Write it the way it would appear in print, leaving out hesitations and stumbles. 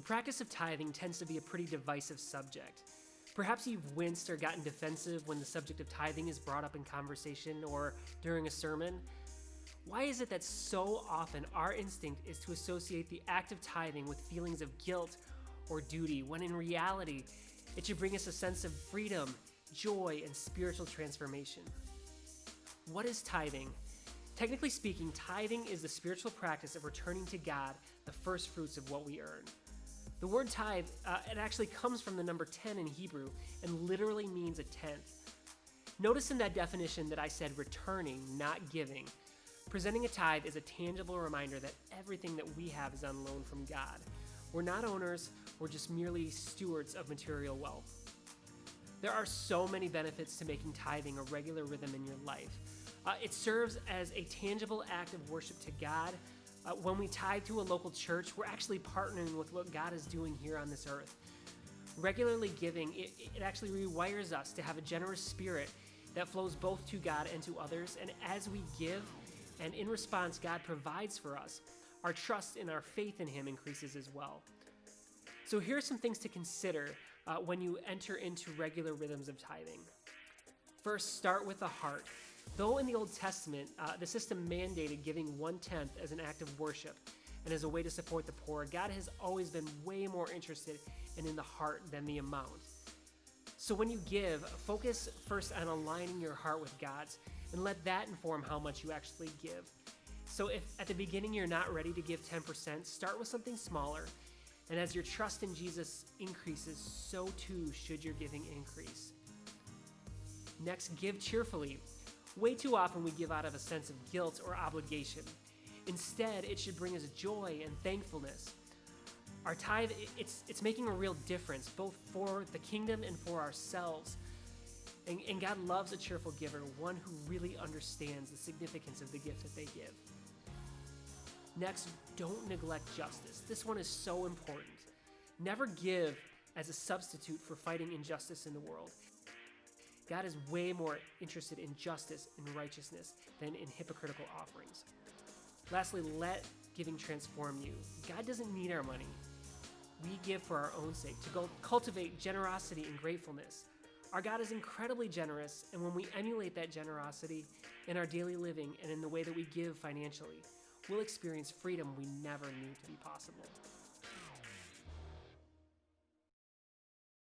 practice of tithing tends to be a pretty divisive subject. Perhaps you've winced or gotten defensive when the subject of tithing is brought up in conversation or during a sermon. Why is it that so often our instinct is to associate the act of tithing with feelings of guilt or duty, when in reality, it should bring us a sense of freedom, joy, and spiritual transformation? What is tithing? Technically speaking, tithing is the spiritual practice of returning to God the first fruits of what we earn. The word tithe, it actually comes from the number 10 in Hebrew and literally means a tenth. Notice in that definition that I said returning, not giving. Presenting a tithe is a tangible reminder that everything that we have is on loan from God. We're not owners, we're just merely stewards of material wealth. There are so many benefits to making tithing a regular rhythm in your life. It serves as a tangible act of worship to God. When we tithe to a local church, we're actually partnering with what God is doing here on this earth. Regularly giving, it actually rewires us to have a generous spirit that flows both to God and to others. And as we give, and in response, God provides for us, our trust and our faith in Him increases as well. So here are some things to consider when you enter into regular rhythms of tithing. First, start with the heart. Though in the Old Testament, the system mandated giving 1/10 as an act of worship and as a way to support the poor, God has always been way more interested in the heart than the amount. So when you give, focus first on aligning your heart with God's and let that inform how much you actually give. So if at the beginning you're not ready to give 10%, start with something smaller. And as your trust in Jesus increases, so too should your giving increase. Next, give cheerfully. Way too often we give out of a sense of guilt or obligation. Instead, it should bring us joy and thankfulness. Our tithe, it's making a real difference, both for the kingdom and for ourselves. And God loves a cheerful giver, one who really understands the significance of the gift that they give. Next, don't neglect justice. This one is so important. Never give as a substitute for fighting injustice in the world. God is way more interested in justice and righteousness than in hypocritical offerings. Lastly, let giving transform you. God doesn't need our money. We give for our own sake, to cultivate generosity and gratefulness. Our God is incredibly generous, and when we emulate that generosity in our daily living and in the way that we give financially, we'll experience freedom we never knew to be possible.